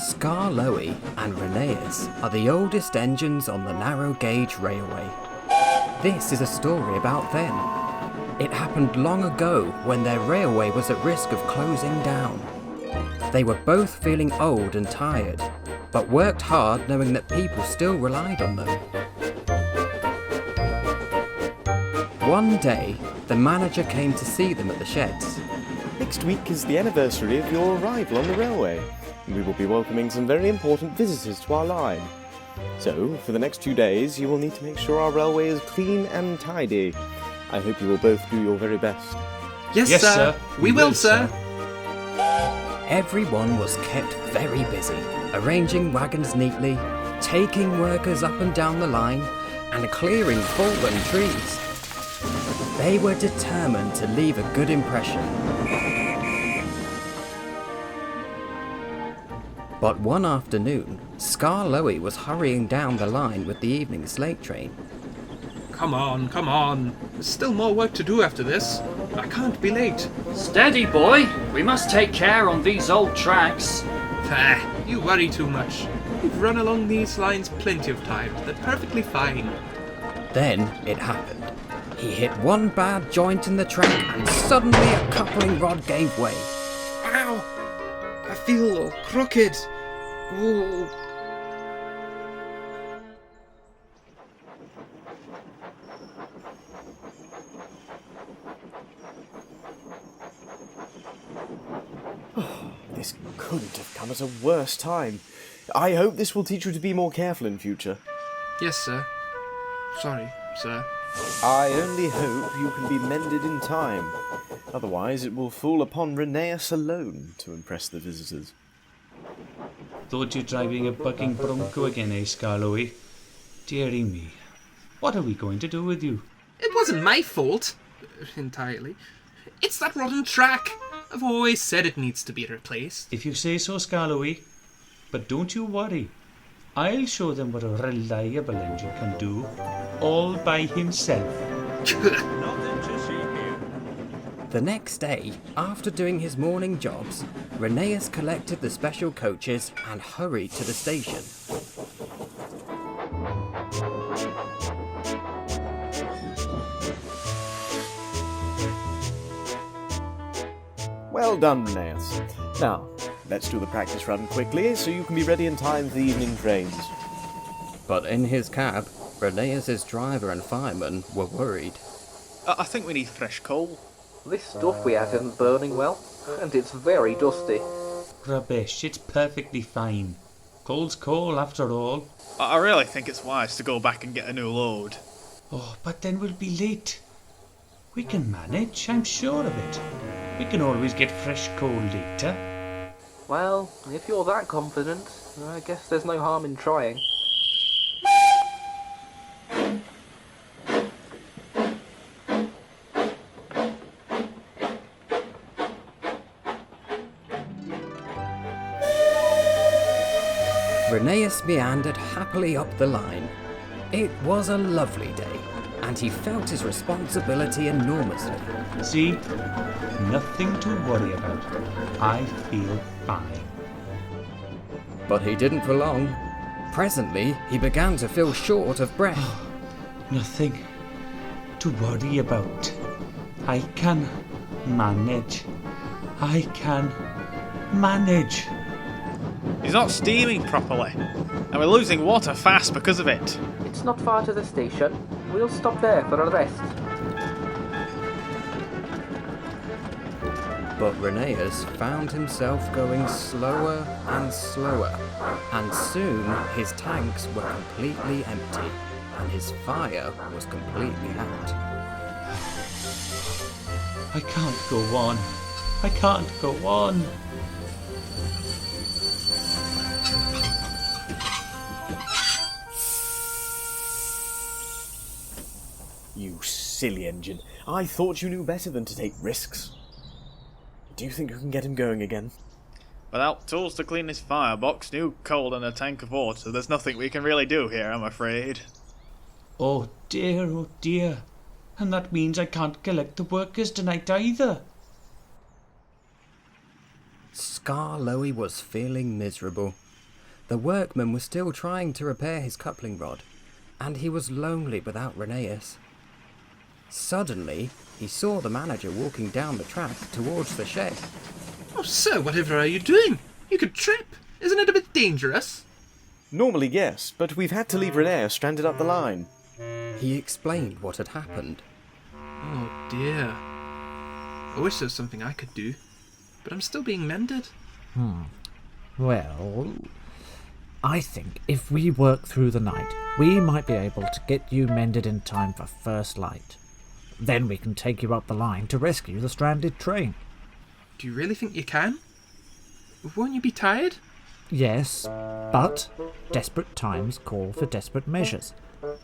Skarloey and Rheneas are the oldest engines on the narrow gauge railway. This is a story about them. It happened long ago when their railway was at risk of closing down. They were both feeling old and tired, but worked hard knowing that people still relied on them. One day, the manager came to see them at the sheds. Next week is the anniversary of your arrival on the railway. We will be welcoming some very important visitors to our line. So, for the next 2 days, you will need to make sure our railway is clean and tidy. I hope you will both do your very best. Yes, sir. We will, sir. Everyone was kept very busy, arranging wagons neatly, taking workers up and down the line, and clearing fallen trees. They were determined to leave a good impression. But one afternoon, Skarloey was hurrying down the line with the evening slate train. Come on. There's still more work to do after this. I can't be late. Steady, boy. We must take care on these old tracks. You worry too much. We've run along these lines plenty of times. They're perfectly fine. Then it happened. He hit one bad joint in the track and suddenly a coupling rod gave way. Ow! I feel all crooked. Ooh. This couldn't have come at a worse time. I hope this will teach you to be more careful in future. Yes, sir. Sorry, sir. I only hope you can be mended in time. Otherwise, it will fall upon Rheneas alone to impress the visitors. Thought you're driving a bucking bronco again, eh, Skarloey? Dearie me. What are we going to do with you? It wasn't my fault. Entirely. It's that rotten track. I've always said it needs to be replaced. If you say so, Skarloey. But don't you worry. I'll show them what a reliable engine can do, all by himself. Nothing to see here. The next day, after doing his morning jobs, Rheneas collected the special coaches and hurried to the station. Well done, Rheneas. Now, let's do the practice run quickly so you can be ready in time for the evening trains. But in his cab, Rheneas' driver and fireman were worried. I think we need fresh coal. This stuff we have isn't burning well, and it's very dusty. Rubbish, it's perfectly fine. Coal's coal, after all. I really think it's wise to go back and get a new load. Oh, but then we'll be late. We can manage, I'm sure of it. We can always get fresh coal later. Well, if you're that confident, I guess there's no harm in trying. Rheneas meandered happily up the line. It was a lovely day, and he felt his responsibility enormously. See? Nothing to worry about. I feel fine. But he didn't for long. Presently, he began to feel short of breath. Nothing to worry about. I can manage. I can manage. He's not steaming properly, and we're losing water fast because of it. It's not far to the station. We'll stop there for a rest. But Rheneas found himself going slower and slower, and soon his tanks were completely empty, and his fire was completely out. I can't go on. I can't go on. You silly engine. I thought you knew better than to take risks. Do you think you can get him going again? Without tools to clean his firebox, new coal and a tank of water, there's nothing we can really do here, I'm afraid. Oh dear. And that means I can't collect the workers tonight either. Skarloey was feeling miserable. The workman was still trying to repair his coupling rod, and he was lonely without Rheneas. Suddenly, he saw the manager walking down the track towards the shed. Oh, sir, whatever are you doing? You could trip. Isn't it a bit dangerous? Normally, yes, but we've had to leave Rheneas stranded up the line. He explained what had happened. Oh, dear. I wish there was something I could do, but I'm still being mended. Well, I think if we work through the night, we might be able to get you mended in time for first light. Then we can take you up the line to rescue the stranded train. Do you really think you can? Won't you be tired? Yes, but desperate times call for desperate measures.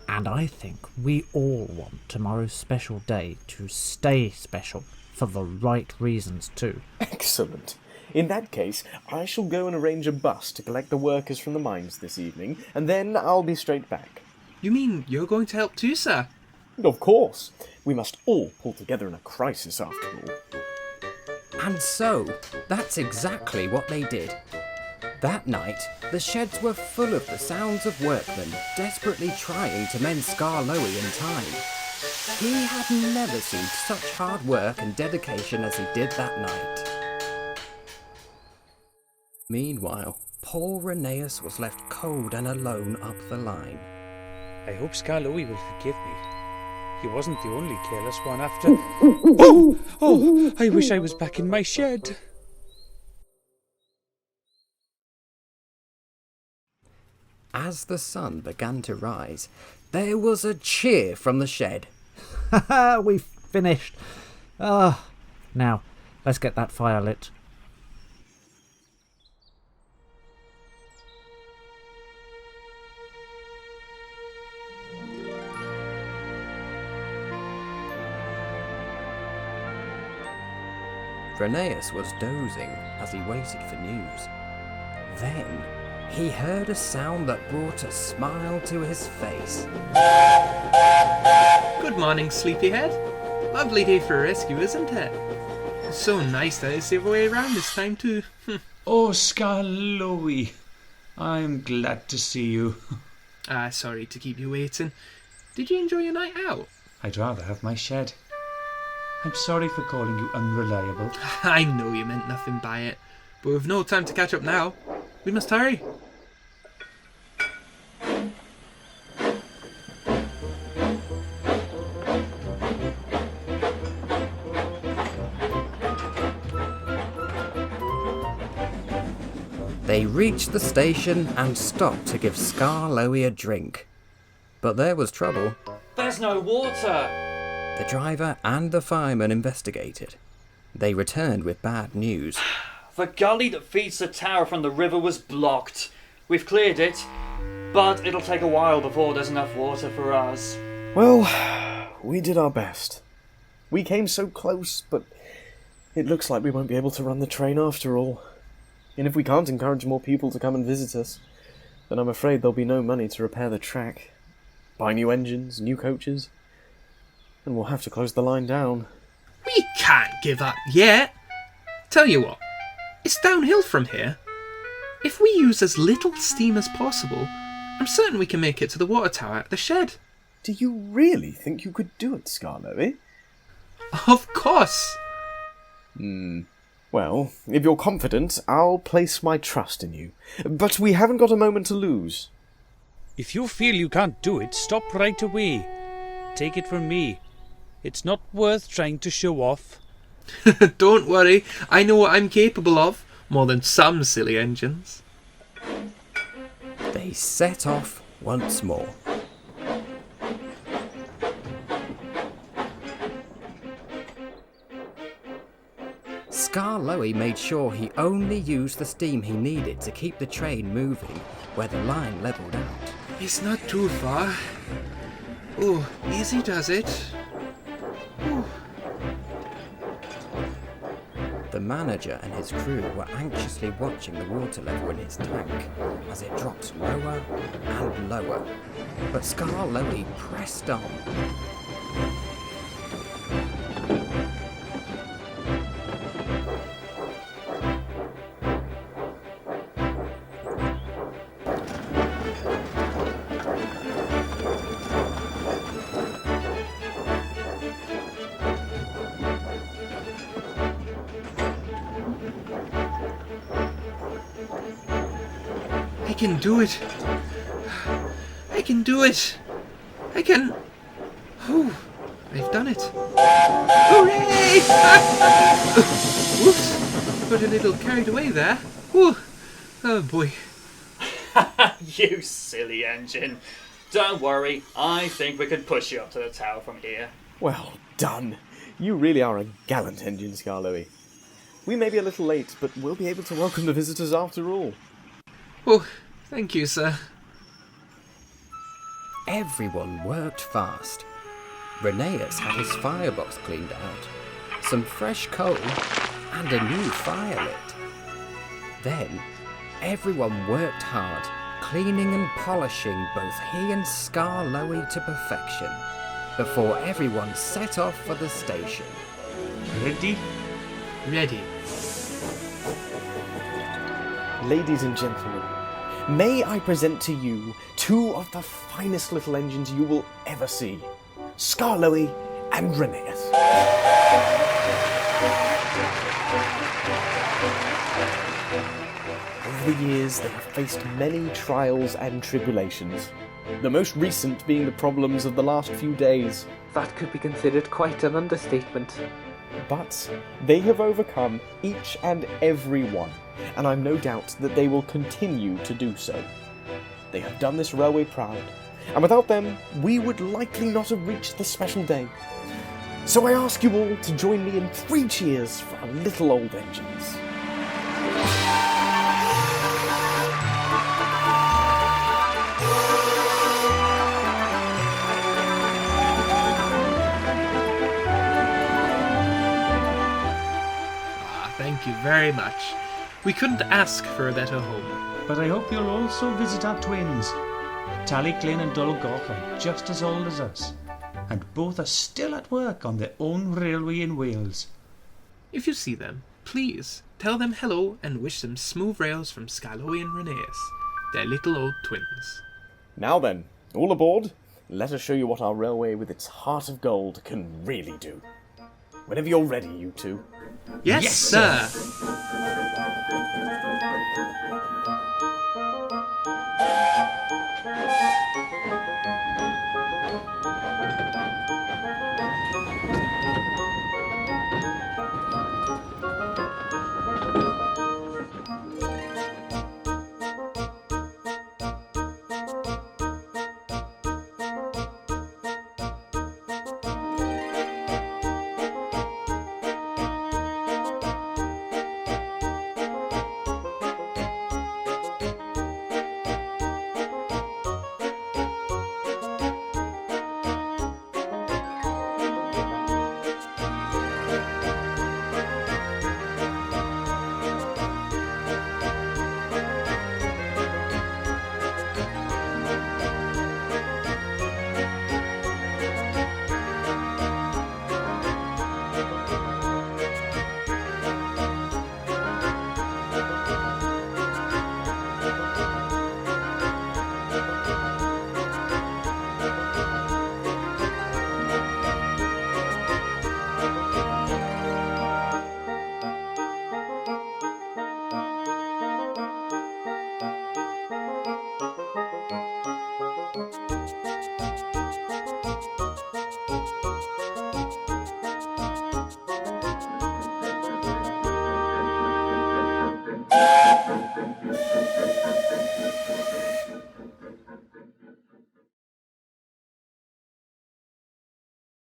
And I think we all want tomorrow's special day to stay special for the right reasons too. Excellent. In that case, I shall go and arrange a bus to collect the workers from the mines this evening, and then I'll be straight back. You mean you're going to help too, sir? Of course. We must all pull together in a crisis after all. And so, that's exactly what they did. That night, the sheds were full of the sounds of workmen desperately trying to mend Skarloey in time. He had never seen such hard work and dedication as he did that night. Meanwhile, poor Rheneas was left cold and alone up the line. I hope Skarloey will forgive me. He wasn't the only careless one after... Oh, I wish I was back in my shed. As the sun began to rise, there was a cheer from the shed. Ha ha, we've finished. Now, let's get that fire lit. Rheneas was dozing as he waited for news. Then he heard a sound that brought a smile to his face. Good morning, sleepyhead. Lovely day for a rescue, isn't it? So nice that it's the other way around this time too. Oh, Skarloey, I'm glad to see you. Sorry to keep you waiting. Did you enjoy your night out? I'd rather have my shed. I'm sorry for calling you unreliable. I know you meant nothing by it, but we've no time to catch up now. We must hurry. They reached the station and stopped to give Skarloey a drink. But there was trouble. There's no water! The driver and the fireman investigated. They returned with bad news. The gully that feeds the tower from the river was blocked. We've cleared it, but it'll take a while before there's enough water for us. Well, we did our best. We came so close, but it looks like we won't be able to run the train after all. And if we can't encourage more people to come and visit us, then I'm afraid there'll be no money to repair the track, buy new engines, new coaches, and we'll have to close the line down. We can't give up yet. Tell you what, it's downhill from here. If we use as little steam as possible, I'm certain we can make it to the water tower at the shed. Do you really think you could do it, Skarloey? Of course. Well, if you're confident, I'll place my trust in you. But we haven't got a moment to lose. If you feel you can't do it, stop right away. Take it from me. It's not worth trying to show off. Don't worry, I know what I'm capable of, more than some silly engines. They set off once more. Skarloey made sure he only used the steam he needed to keep the train moving where the line levelled out. It's not too far. Oh, easy does it. Ooh. The manager and his crew were anxiously watching the water level in his tank as it dropped lower and lower. But Skarloey pressed on. can do it. I can do it. I can... Oh, I've done it. Hooray! Whoops. Got a little carried away there. Ooh. Oh boy. You silly engine. Don't worry, I think we can push you up to the tower from here. Well done. You really are a gallant engine, Skarloey. We may be a little late, but we'll be able to welcome the visitors after all. Oh, thank you, sir. Everyone worked fast. Rheneas had his firebox cleaned out, some fresh coal, and a new fire lit. Then, everyone worked hard, cleaning and polishing both he and Skarloey to perfection, before everyone set off for the station. Ready? Ready. Ladies and gentlemen, may I present to you two of the finest little engines you will ever see, Skarloey and Rheneas. Over the years, they have faced many trials and tribulations, the most recent being the problems of the last few days. That could be considered quite an understatement. But they have overcome each and every one, and I'm no doubt that they will continue to do so. They have done this railway proud, and without them, we would likely not have reached this special day. So I ask you all to join me in 3 cheers for our little old engines. Thank you very much. We couldn't ask for a better home. But I hope you'll also visit our twins. Talyllyn and Dolgoch are just as old as us, and both are still at work on their own railway in Wales. If you see them, please tell them hello and wish them smooth rails from Skarloey and Rheneas, their little old twins. Now then, all aboard. Let us show you what our railway with its heart of gold can really do. Whenever you're ready, you two. Yes, sir.